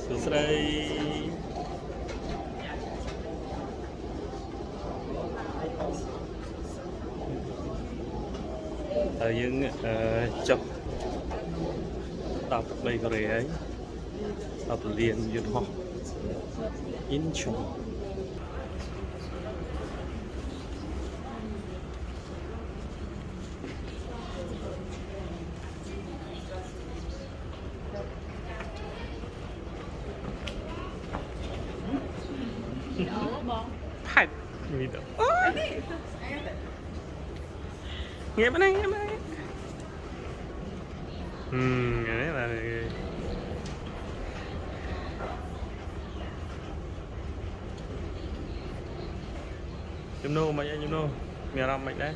ស្ដីហើយយើងចុះដល់3កូរ៉េហើយដល់ពលានយន្តហោះអ៊ីនឈូផាច់នេះទៅអូយងាប់ណាងាប់ណានេះបាទជំនួសមិនអីជំនួសមានអារម្មណ៍មិនដែរ